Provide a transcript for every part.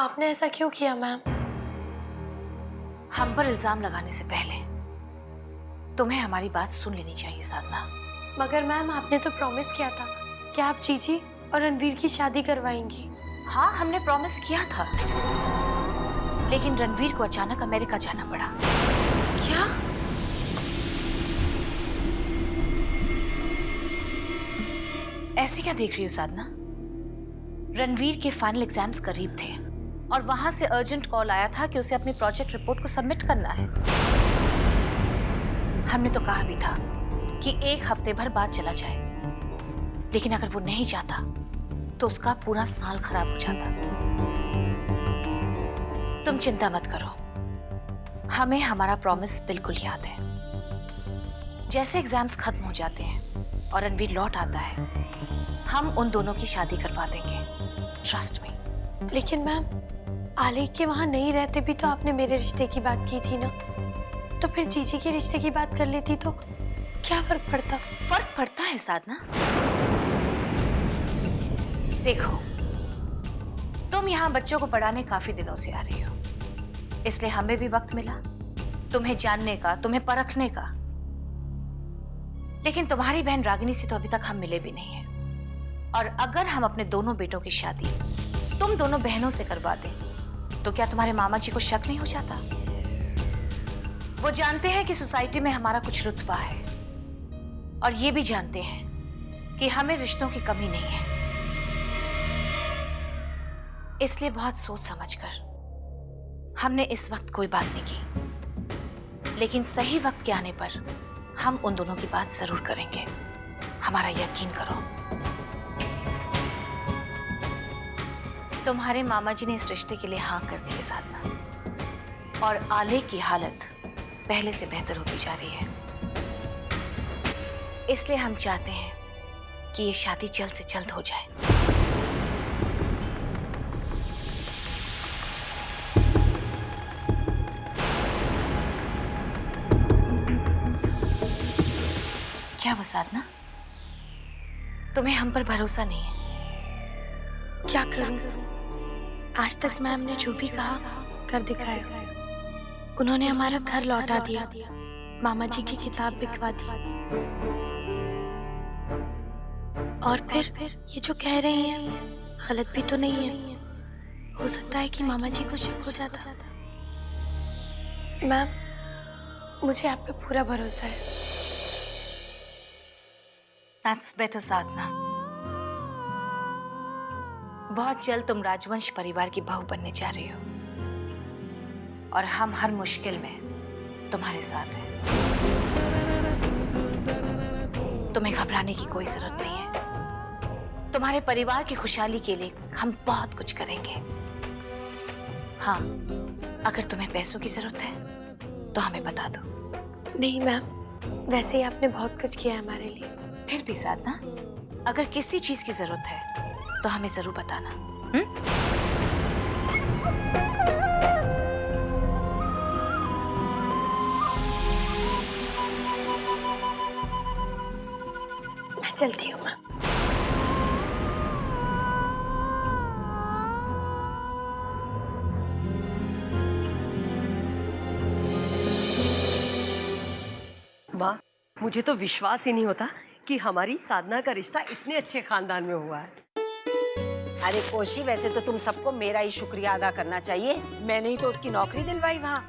आपने ऐसा क्यों किया मैम? हम पर इल्जाम लगाने से पहले तुम्हें हमारी बात सुन लेनी चाहिए साधना। मगर मैम आपने तो प्रॉमिस किया था कि आप जीजी और रणवीर की शादी करवाएंगी। हाँ, हमने प्रॉमिस किया था, लेकिन रणवीर को अचानक अमेरिका जाना पड़ा। क्या? ऐसे क्या देख रही हो साधना? रणवीर के फाइनल एग्जाम्स करीब थे और वहां से अर्जेंट कॉल आया था कि उसे अपनी प्रोजेक्ट रिपोर्ट को सबमिट करना है। हमने तो कहा भी था कि 1 हफ्ते भर बाद चला जाए, लेकिन अगर वो नहीं जाता तो उसका पूरा साल खराब हो जाता। तुम चिंता मत करो, हमें हमारा प्रॉमिस बिल्कुल याद है। जैसे एग्जाम्स खत्म हो जाते हैं और रणवीर लौट आता है, हम उन दोनों की शादी करवा देंगे, ट्रस्ट मी। लेकिन मैम आलेख के वहां नहीं रहते भी तो आपने मेरे रिश्ते की बात की थी ना, तो फिर जीजी के रिश्ते की बात कर लेती तो क्या फर्क पड़ता? फर्क पड़ता है साधना। देखो, तुम यहाँ बच्चों को पढ़ाने काफी दिनों से आ रही हो, इसलिए हमें भी वक्त मिला तुम्हें जानने का, तुम्हें परखने का। लेकिन तुम्हारी बहन रागिनी से तो अभी तक हम मिले भी नहीं हैं। और अगर हम अपने दोनों बेटों की शादी तुम दोनों बहनों से करवा दें तो क्या तुम्हारे मामा जी को शक नहीं हो जाता? वो जानते हैं कि सोसाइटी में हमारा कुछ रुतबा है और ये भी जानते हैं कि हमें रिश्तों की कमी नहीं है। इसलिए बहुत सोच समझकर हमने इस वक्त कोई बात नहीं की, लेकिन सही वक्त के आने पर हम उन दोनों की बात जरूर करेंगे, हमारा यकीन करो। तुम्हारे मामा जी ने इस रिश्ते के लिए हाँ कर दी है साधना, और आलेख की हालत पहले से बेहतर होती जा रही है। इसलिए हम चाहते हैं कि ये शादी जल्द से जल्द हो जाए। क्या वो साधना, तुम्हें हम पर भरोसा नहीं है? क्या करूं? आज तक मैम ने जो भी कहा कर दिखाया। उन्होंने हमारा घर लौटा दिया, मामा जी की किताब बिकवा दी, और फिर ये जो कह रही हैं गलत भी तो नहीं है। हो सकता है कि मामा जी को शक हो जाता। मैम मुझे आप पे पूरा भरोसा है। That's better साधना। बहुत जल्द तुम राजवंश परिवार की बहू बनने जा रही हो और हम हर मुश्किल में तुम्हारे साथ हैं। तुम्हें घबराने की कोई जरूरत नहीं है। तुम्हारे परिवार की खुशहाली के लिए हम बहुत कुछ करेंगे। हाँ, अगर तुम्हें पैसों की जरूरत है तो हमें बता दो। नहीं मैम, वैसे ही आपने बहुत कुछ किया है हमारे लिए। फिर भी साधना, अगर किसी चीज की जरूरत है तो हमें जरूर बताना। मैं चलती हूँ मैम। वाह, मुझे तो विश्वास ही नहीं होता कि हमारी साधना का रिश्ता इतने अच्छे खानदान में हुआ है। अरे कोशी, वैसे तो तुम सबको मेरा ही शुक्रिया अदा करना चाहिए, मैंने ही तो उसकी नौकरी दिलवाई वहाँ।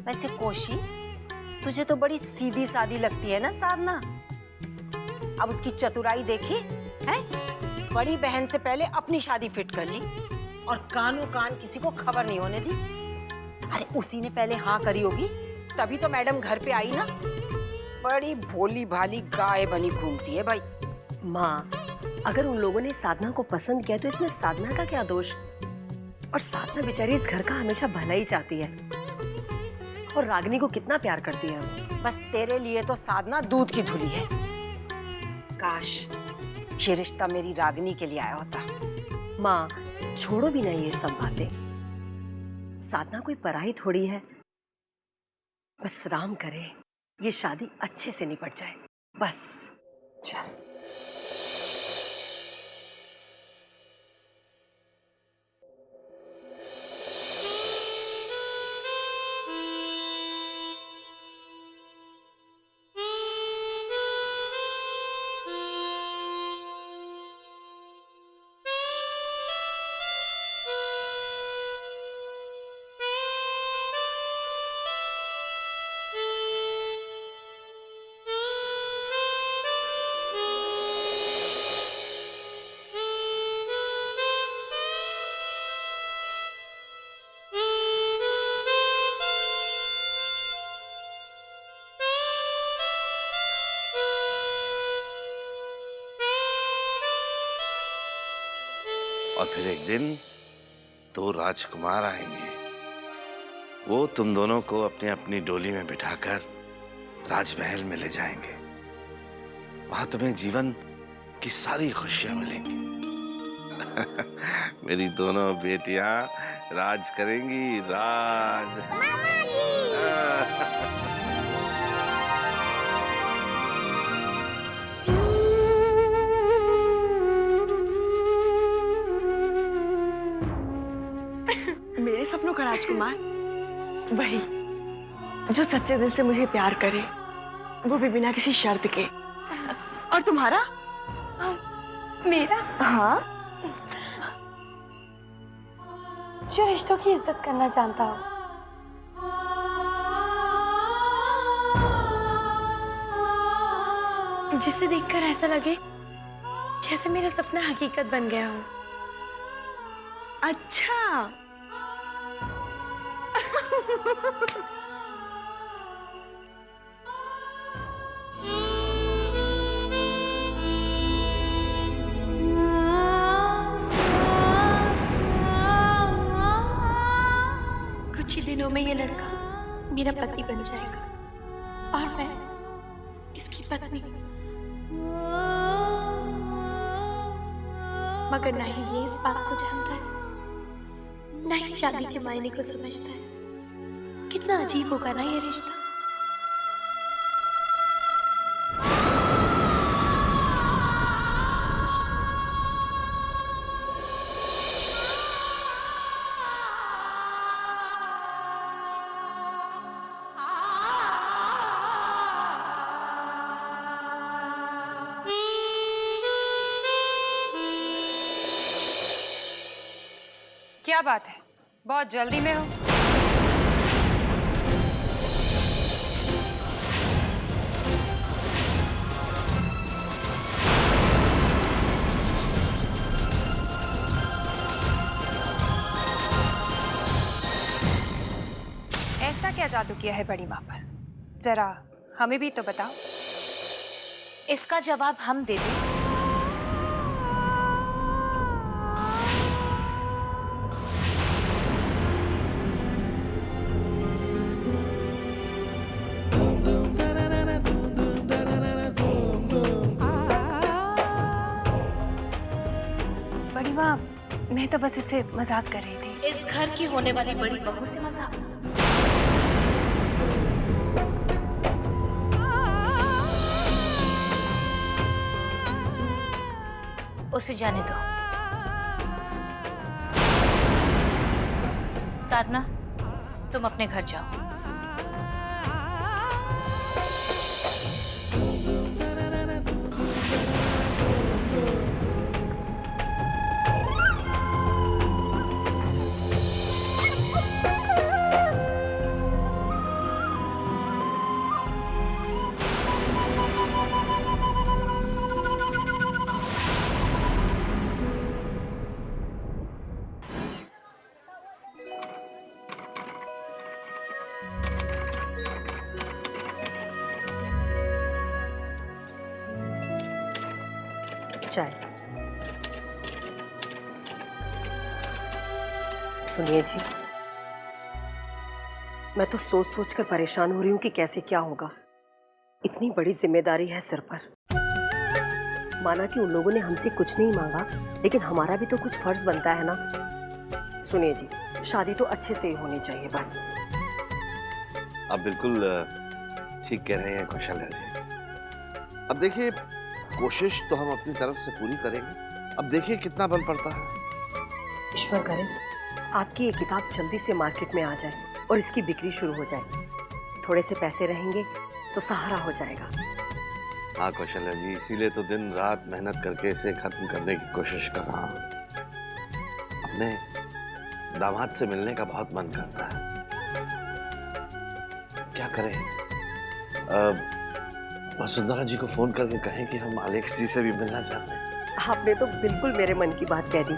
वैसे कोशी, तुझे तो बड़ी सीधी सादी लगती है ना साधना। अब उसकी चतुराई देखी है, बड़ी बहन से पहले अपनी शादी फिट कर ली और कानों कान किसी को खबर नहीं होने दी। अरे उसी ने पहले हाँ करी होगी, तभी तो मैडम घर पे आई ना। बड़ी भोली भाली गाय बनी घूमती है भाई। माँ, अगर उन लोगों ने साधना को पसंद किया तो इसमें साधना का क्या दोष? और साधना बेचारी इस घर का हमेशा भला ही चाहती है और रागिनी को कितना प्यार करती है। बस तेरे लिए तो साधना दूध की धुली है। काश ये रिश्ता मेरी रागिनी के लिए आया होता। माँ, छोड़ो भी नहीं ये सब बातें। साधना कोई पराई थोड़ी है। बस राम करे ये शादी अच्छे से निपट जाए, बस। चल। और फिर एक दिन 2 राजकुमार आएंगे। वो तुम दोनों को अपनी अपनी डोली में बिठाकर राजमहल में ले जाएंगे। वहां तुम्हें जीवन की सारी खुशियां मिलेंगी। मेरी दोनों बेटियां राज करेंगी, राज। मेरे सपनों का राजकुमार वही जो सच्चे दिल से मुझे प्यार करे, वो भी बिना किसी शर्त के। और तुम्हारा? मेरा? हाँ, जो रिश्तों की इज्जत करना जानता हो। जिसे देखकर ऐसा लगे जैसे मेरा सपना हकीकत बन गया हो। अच्छा। कुछ ही दिनों में ये लड़का मेरा पति बन जाएगा और मैं इसकी पत्नी। मगर ना ही ये इस बात को जानता है, ना ही शादी के मायने को समझता है। कितना अजीब होगा ना ये रिश्ता। क्या बात है, बहुत जल्दी में हो? ऐसा क्या जादू किया है बड़ी माँ पर? जरा हमें भी तो बताओ। इसका जवाब हम दे दें। बड़ी माँ, मैं तो बस इसे मजाक कर रही थी। इस घर की होने वाली बड़ी बहू से मजाक? उसे जाने दो। साधना, तुम अपने घर जाओ। चाय। सुनिए जी, मैं तो सोच सोच कर परेशान हो रही हूँ कि कैसे क्या होगा। इतनी बड़ी जिम्मेदारी है सिर पर। माना कि उन लोगों ने हमसे कुछ नहीं मांगा, लेकिन हमारा भी तो कुछ फर्ज बनता है ना। सुनिए जी, शादी तो अच्छे से ही होनी चाहिए बस। आप बिल्कुल ठीक कह रहे हैं कौशल्या जी। अब देखिए, कोशिश तो हम अपनी तरफ से पूरी करेंगे। अब देखिए कितना बल पड़ता है। ईश्वर करे आपकी ये किताब जल्दी से मार्केट में आ जाए और इसकी बिक्री शुरू हो जाए। थोड़े से पैसे रहेंगे तो सहारा हो जाएगा। हाँ कौशल्या जी, इसीलिए तो दिन रात मेहनत करके इसे खत्म करने की कोशिश कर रहा हूँ। अपने दामाद से मिलने का बहुत मन करता है। क्या करें? वसुंधरा जी को फोन करके कहें कि हम आलेख जी से भी मिलना चाहते हैं। आपने तो बिल्कुल मेरे मन की बात कह दी।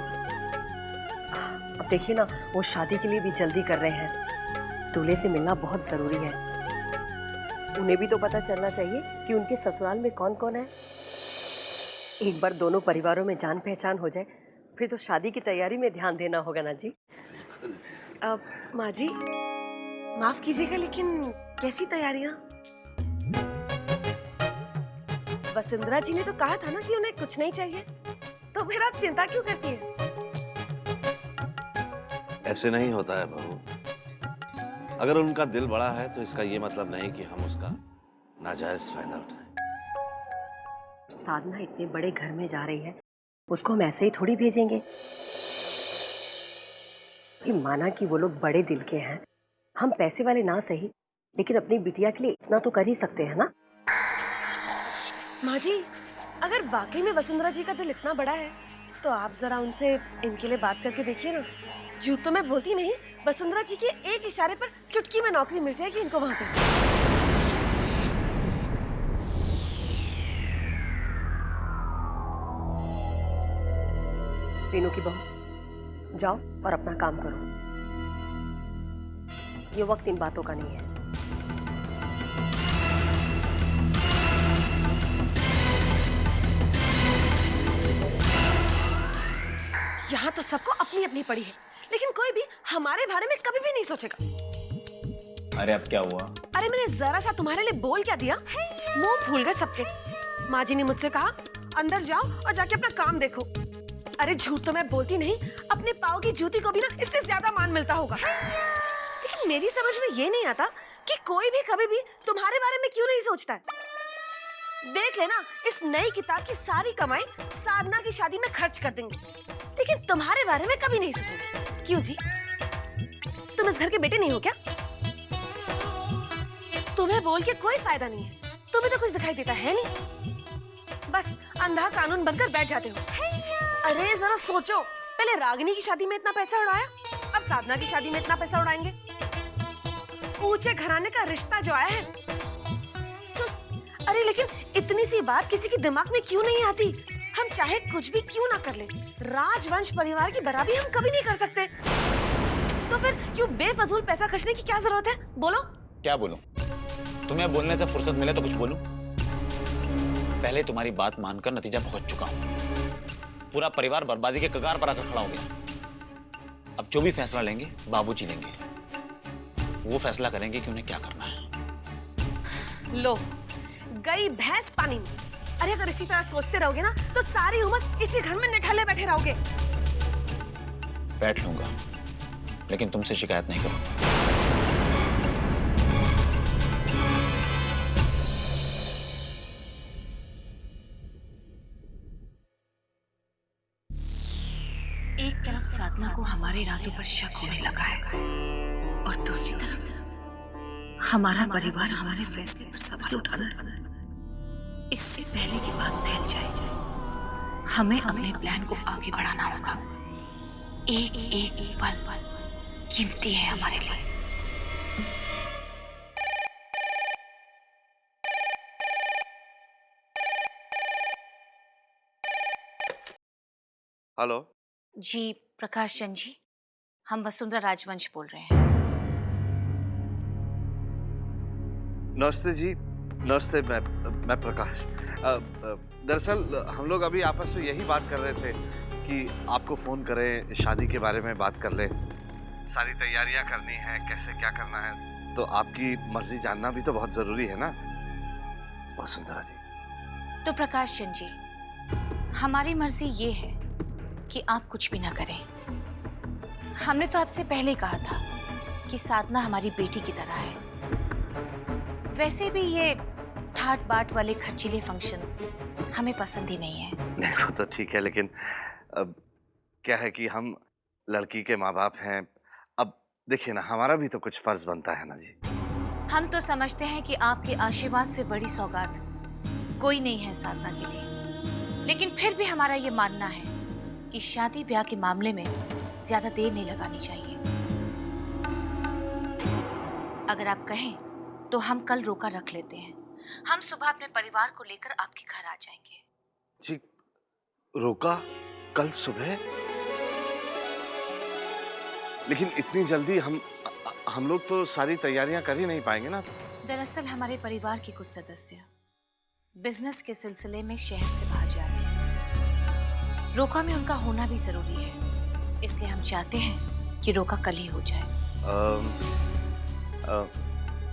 अब देखिए ना, वो शादी के लिए भी जल्दी कर रहे हैं। दूल्हे से मिलना बहुत जरूरी है। उन्हें भी तो पता चलना चाहिए कि उनके ससुराल में कौन कौन है। एक बार दोनों परिवारों में जान पहचान हो जाए, फिर तो शादी की तैयारी में ध्यान देना होगा ना जी। माँ जी माफ कीजिएगा, लेकिन कैसी तैयारियां? वसुंधरा जी ने तो कहा था ना कि उन्हें कुछ नहीं चाहिए, तो फिर आप चिंता क्यों करती हैं? ऐसे नहीं होता है बहू। अगर उनका दिल बड़ा है तो इसका ये मतलब नहीं कि हम उसका नाजायज फायदा उठाएं। साधना इतने बड़े घर में जा रही है, उसको हम ऐसे ही थोड़ी भेजेंगे। कि माना कि वो लोग बड़े दिल के हैं, हम पैसे वाले ना सही, लेकिन अपनी बिटिया के लिए इतना तो कर ही सकते हैं ना। माँ जी, अगर वाकई में वसुंधरा जी का दिल इतना बड़ा है तो आप जरा उनसे इनके लिए बात करके देखिए ना। झूठ तो मैं बोलती नहीं, वसुंधरा जी के एक इशारे पर चुटकी में नौकरी मिल जाएगी इनको वहां पे। तीनों की बहू, जाओ और अपना काम करो। ये वक्त इन बातों का नहीं है। यहाँ तो सबको अपनी अपनी पड़ी है, लेकिन कोई भी हमारे बारे में कभी भी नहीं सोचेगा। अरे अब क्या हुआ? अरे मैंने जरा सा तुम्हारे लिए बोल क्या दिया, मुंह भूल गए सबके। माँ जी ने मुझसे कहा अंदर जाओ और जाके अपना काम देखो। अरे झूठ तो मैं बोलती नहीं, अपने पाँव की जूती को भी ना इससे ज्यादा मान मिलता होगा। लेकिन मेरी समझ में ये नहीं आता कि कोई भी कभी भी तुम्हारे बारे में क्यों नहीं सोचता है। देख लेना, इस नई किताब की सारी कमाई साधना की शादी में खर्च कर देंगे, लेकिन तुम्हारे बारे में कभी नहीं सोचेंगे। क्यों जी, तुम इस घर के बेटे नहीं हो क्या? तुम्हें बोल के कोई फायदा नहीं है, तुम्हें तो कुछ दिखाई देता है नहीं, बस अंधा कानून बनकर बैठ जाते हो। अरे जरा सोचो, पहले रागिनी की शादी में इतना पैसा उड़ाया, अब साधना की शादी में इतना पैसा उड़ाएंगे। ऊंचे घराने का रिश्ता जो आया है। अरे लेकिन इतनी सी बात किसी के दिमाग में क्यों नहीं आती? हम चाहे कुछ भी क्यों ना कर ले, राजवंश परिवार की बराबरी हम कभी नहीं कर सकते। तो फिर क्यों बेफजूल पैसा खर्चने की क्या जरूरत है? बोलो। क्या बोलूं? तुम्हें बोलने से फुर्सत मिले तो कुछ बोलूं? पहले तुम्हारी बात मानकर नतीजा पहुंच चुका हूं। पूरा परिवार बर्बादी के कगार पर आकर खड़ा हो गया। अब जो भी फैसला लेंगे बाबूजी लेंगे, वो फैसला करेंगे कि उन्हें क्या करना है। लो, गई भैंस पानी में। अरे अगर इसी तरह सोचते रहोगे ना तो सारी उम्र इसी घर में निठल्ले बैठे रहोगे। बैठ लूंगा, लेकिन तुमसे शिकायत नहीं करूंगा। एक तरफ साधना को हमारे इरादों पर शक होने लगा है और दूसरी तरफ हमारा परिवार हमारे फैसले पर सवाल उठाना। इससे पहले कि बात फैल जाए, हमें अपने प्लान को आगे बढ़ाना होगा। एक एक पल कीमती है हमारे लिए। हेलो जी प्रकाश चंद जी, हम वसुंधरा राजवंश बोल रहे हैं। नमस्ते जी, नमस्ते। मैं प्रकाश। दरअसल हम लोग अभी आपस में यही बात कर रहे थे कि आपको फोन करें, शादी के बारे में बात कर ले। सारी तैयारियां करनी है, कैसे क्या करना है, तो आपकी मर्जी जानना भी तो बहुत जरूरी है ना वसुंधरा जी। तो प्रकाश चंद जी, हमारी मर्जी ये है कि आप कुछ भी ना करें। हमने तो आपसे पहले कहा था कि साधना हमारी बेटी की तरह है। वैसे भी ये ठाट बाट वाले खर्चीले फंक्शन हमें पसंद ही नहीं है। नहीं, वो तो ठीक है, लेकिन अब क्या है कि हम लड़की के माँ बाप हैं। अब देखिए ना, हमारा भी तो कुछ फर्ज बनता है ना जी। हम तो समझते हैं कि आपके आशीर्वाद से बड़ी सौगात कोई नहीं है साधना के लिए, लेकिन फिर भी हमारा ये मानना है कि शादी ब्याह के मामले में ज्यादा देर नहीं लगानी चाहिए। अगर आप कहें तो हम कल रोका रख लेते हैं। हम सुबह अपने परिवार को लेकर आपके घर आ जाएंगे। जी, रोका कल सुबह? लेकिन इतनी जल्दी हम लोग तो सारी तैयारियां कर ही नहीं पाएंगे ना। दरअसल हमारे परिवार के कुछ सदस्य बिजनेस के सिलसिले में शहर से बाहर जा रहे हैं। रोका में उनका होना भी जरूरी है, इसलिए हम चाहते हैं कि रोका कल ही हो जाए।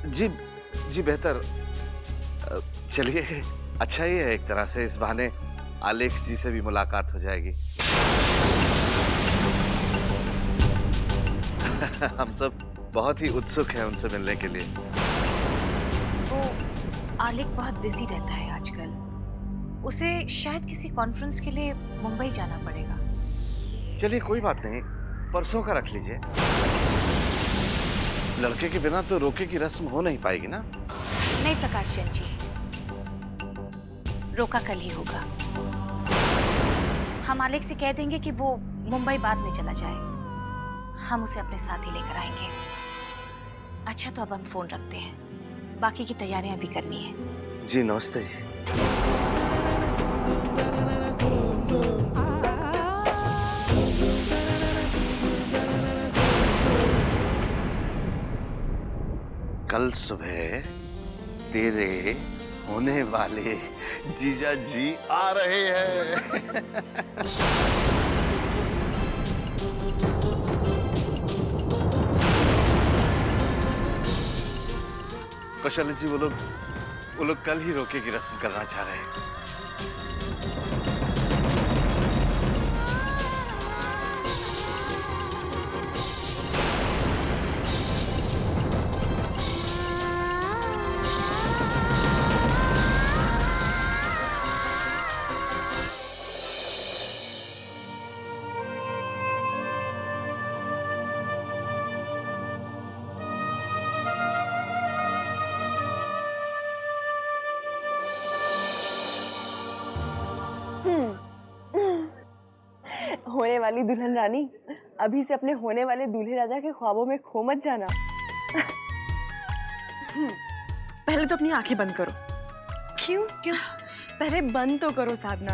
जी जी बेहतर। चलिए, अच्छा ही है, एक तरह से इस बहाने आलेख जी से भी मुलाकात हो जाएगी। हम सब बहुत ही उत्सुक हैं उनसे मिलने के लिए। वो आलेख बहुत बिजी रहता है आजकल, उसे शायद किसी कॉन्फ्रेंस के लिए मुंबई जाना पड़ेगा। चलिए कोई बात नहीं, परसों का रख लीजिए। लड़के के बिना तो रोके की रस्म हो नहीं पाएगी ना। नहीं प्रकाश चंद जी, रोका कल ही होगा। हम आलेख से कह देंगे कि वो मुंबई बाद में चला जाए, हम उसे अपने साथ ही लेकर आएंगे। अच्छा तो अब हम फोन रखते हैं, बाकी की तैयारियां भी करनी है। जी नमस्ते जी। कल सुबह तेरे होने वाले जीजा जी आ रहे हैं। कौशल जी, वो लोग कल ही रोके की रस्म करना चाह रहे हैं। होने वाली दुल्हन रानी, अभी से अपने होने वाले दूल्हे राजा के ख्वाबों में खो मत जाना। पहले तो अपनी आंखें बंद करो। क्यों? पहले बंद तो करो साधना।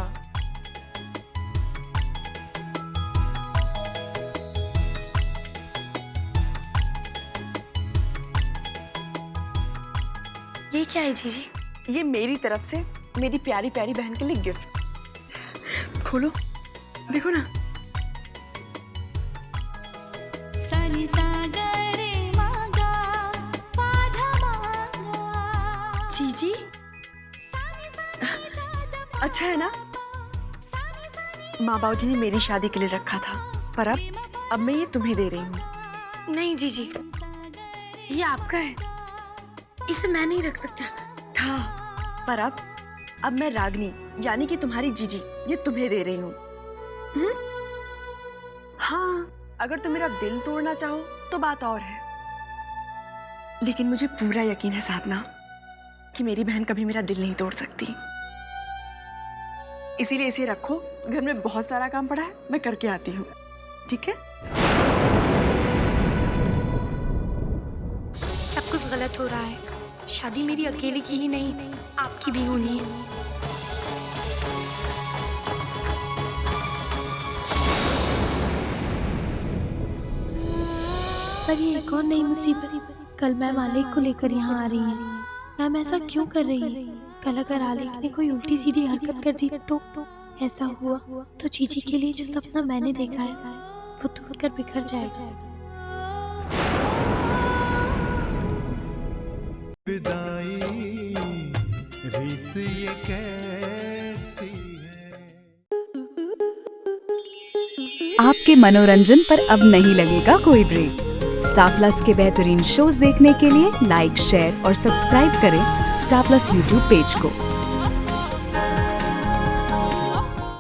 ये क्या है जीजी? ये मेरी तरफ से मेरी प्यारी प्यारी बहन के लिए गिफ्ट। खोलो, देखो ना। जीजी, अच्छा है ना? माँ बाबूजी ने मेरी शादी के लिए रखा था, पर अब मैं ये तुम्हें दे रही हूँ। नहीं जीजी, ये आपका है, इसे मैं नहीं रख सकता। था, पर अब मैं रागनी यानी कि तुम्हारी जीजी ये तुम्हें दे रही हूँ। हाँ, अगर तुम मेरा दिल तोड़ना चाहो तो बात और है, लेकिन मुझे पूरा यकीन है साधना कि मेरी बहन कभी मेरा दिल नहीं तोड़ सकती। इसीलिए इसे रखो, घर में बहुत सारा काम पड़ा है, मैं करके आती हूँ। ठीक है? सब कुछ गलत हो रहा है, शादी मेरी अकेले की ही नहीं, आपकी भी होनी है। पर ये एक और नई मुसीबत। कल मैम आलेख को लेकर यहाँ आ रही है। मैम ऐसा क्यों कर रही है? कल अगर आलेख ने कोई उल्टी सीधी हरकत कर दी तो ऐसा हुआ तो जीजी के लिए जो सपना मैंने देखा है वो टूटकर बिखर जाएगा। विदाई रीत ये कैसी है। आपके मनोरंजन पर अब नहीं लगेगा कोई ब्रेक। स्टार प्लस के बेहतरीन शोज देखने के लिए लाइक, शेयर और सब्सक्राइब करें स्टार प्लस यूट्यूब पेज को।